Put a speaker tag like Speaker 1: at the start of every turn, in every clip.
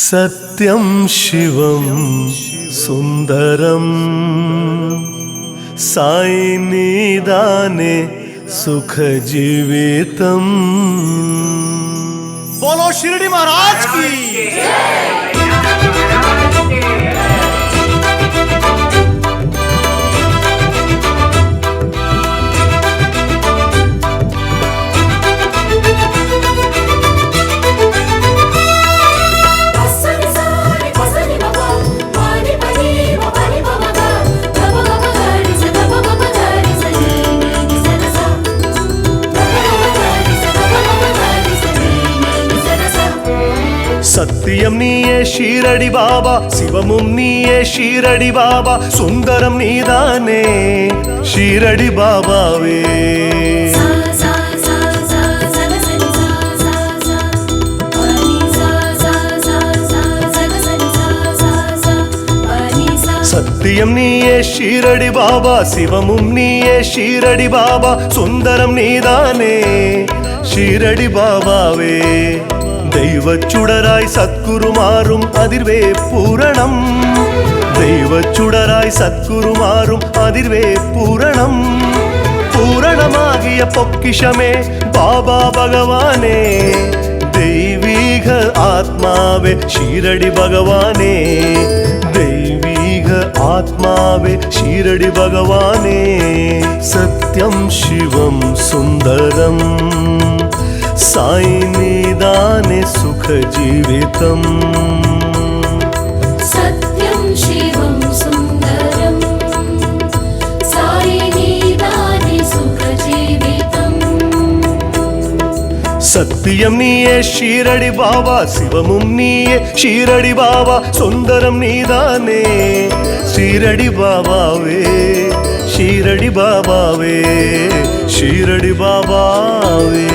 Speaker 1: सत्यं शिवं सुंदरम साई निदाने सुख जीवितम।
Speaker 2: बोलो शिरडी महाराज की।
Speaker 1: सत्यम नीये शीरडी बाबा शिवमुम नीये शीरडी बाबा सुंदरम नीदाने शीरडी बाबा वे। सत्यम नीये शीरडी बाबा शिवमुम नीये शीरडी बाबा सुंदरम नीदाने शीरडी बाबा वे। தெய்வச்சுடராய் சத்குருமாறும் அதிர்வே பூரணம் தெய்வச்சுடராய் சத்குருமாறும் அதிர்வே பூரணம் பூரணமாகிய பொக்கிஷமே பாபா பகவானே தெய்வீக ஆத்மாவே ஷீரடி பகவானே தெய்வீக ஆத்மாவே ஷீரடி பகவானே சத்யம் சிவம் சுந்தரம் साई निदाने सुख जीवितम।
Speaker 3: सत्यं शिवं सुंदरम साई निदाने सुख जीवितम।
Speaker 1: सत्यम नीये शीरडी बाबा शिवमुम नीये शीरडी बाबा सुंदरम निदाने शीरडी बाबा वे शीरडी बाबा वे शीरडी बाबा वे।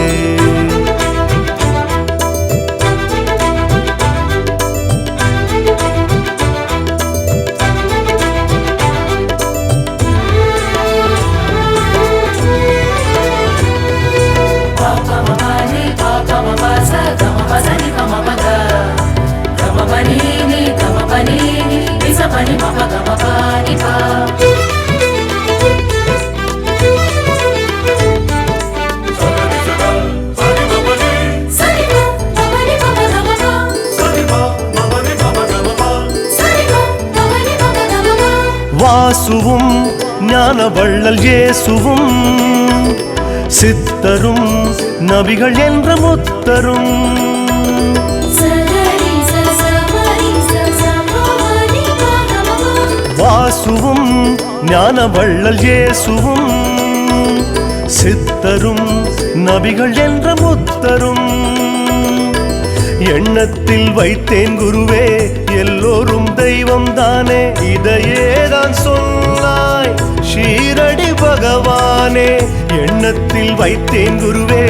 Speaker 1: வாசுவும் ஞான வள்ளல் இயேசுவும் சித்தரும் நபிகள் என்ற முத்தரும் வாசுவும் ஞான வள்ளல் இயேசுவும் சித்தரும் நபிகள் என்ற முத்தரும் எண்ணத்தில் வைத்தேன் குருவே எல்லோரும் தெய்வம் தானே இதையேதான் சொன்னாய் ஷீரடி பகவானே எண்ணத்தில் வைத்தேன் குருவே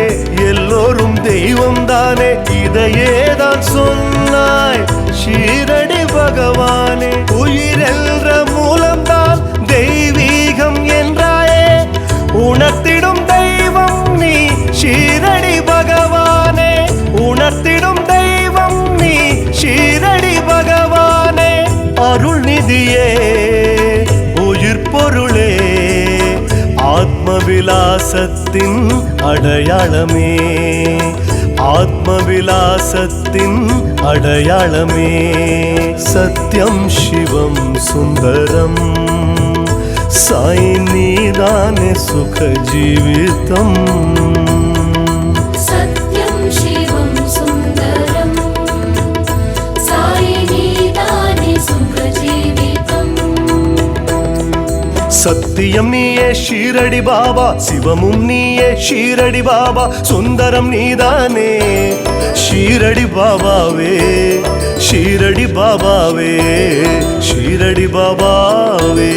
Speaker 1: எல்லோரும் தெய்வம் தானே இதையேதான் சொன்னாய் ஷீரடி பகவானே உயிரென்ற மூலம்தான் தெய்வீகம் என்றாயே உணர்த்திடும் தெய்வம் நீ ஷீரடி பகவானே உணர்த்திடும் தெய்வம் நீ ஷீரடி பகவானே அருள் நிதியே உயிர் பொருளே ஆத்மவிலாசத்தின் அடையாளமே ஆத்மவிலாசத்தின் அடையாளமே சத்யம் சிவம் சுந்தரம் சாய் நீதானே சுக ஜீவிதம்। सत्यम नीये शीरडी बाबा शिवमुम नीये शीरडी बाबा सुंदरम नीदाने शीरडी बाबा वे शीरडी बाबा वे शीरडी बाबा वे।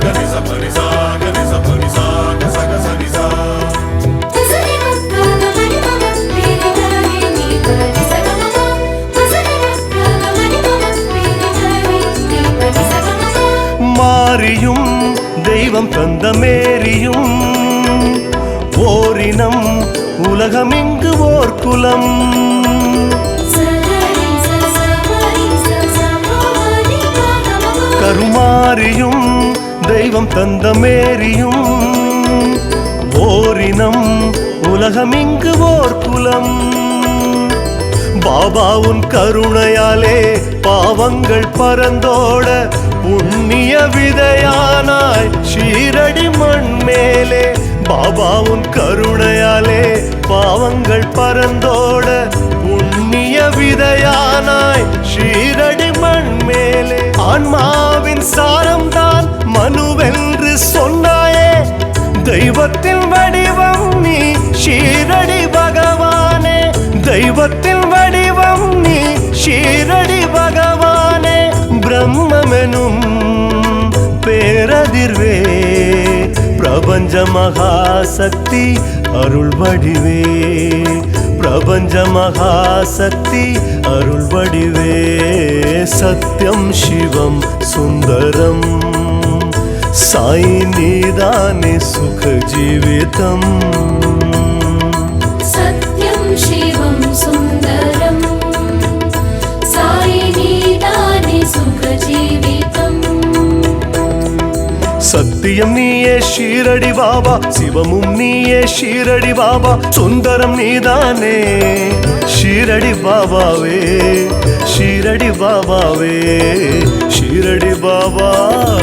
Speaker 2: Gari sa ni sa
Speaker 1: தெய்வம் தந்த மேரியும் ஓரினம் உலகமிங்கு ஓர் குலம். கருமாரியும் தெய்வம் தந்த மேரியும் ஓரினம் உலகமிங்கு ஓர் குலம். பாபா உன் கருணையாலே பாவங்கள் பறந்தோட புண்ணிய விதையானாய் ஷீரடி மண் மேலே. பாபா உன் கருணையாலே பாவங்கள் பறந்தோட புண்ணிய விதையானாய் ஷீரடி மண் மேலே. ஆன்மாவின் சாரம்தான் மனுவென்று சொன்னாயே, தெய்வத்தின் வடிவம் நீ ஷீரடி பகவானே. தெய்வத்தின் வடிவம் நீ ஷீரடி பகவானே. பிரம்மெனும் பேரதிர்வே பிரபஞ்ச மகாசக்தி அருள் வடிவே. பிரபஞ்ச மகாசக்தி அருள் வடிவே. சத்யம் சிவம் சுந்தரம் சாயி நீதானே சுக ஜீவிதம்.
Speaker 3: சத்யம் சிவம் சுந்தரம் சாயி நீதானே சுக ஜீவிதம்.
Speaker 1: சத்தியம் நீயே ஷீரடி பாபா, சிவமும் நீயே ஷீரடி பாபா, சுந்தரம் நீதானே ஷீரடி பாபாவே. ஷீரடி பாபாவே, ஷீரடி பாபாவே.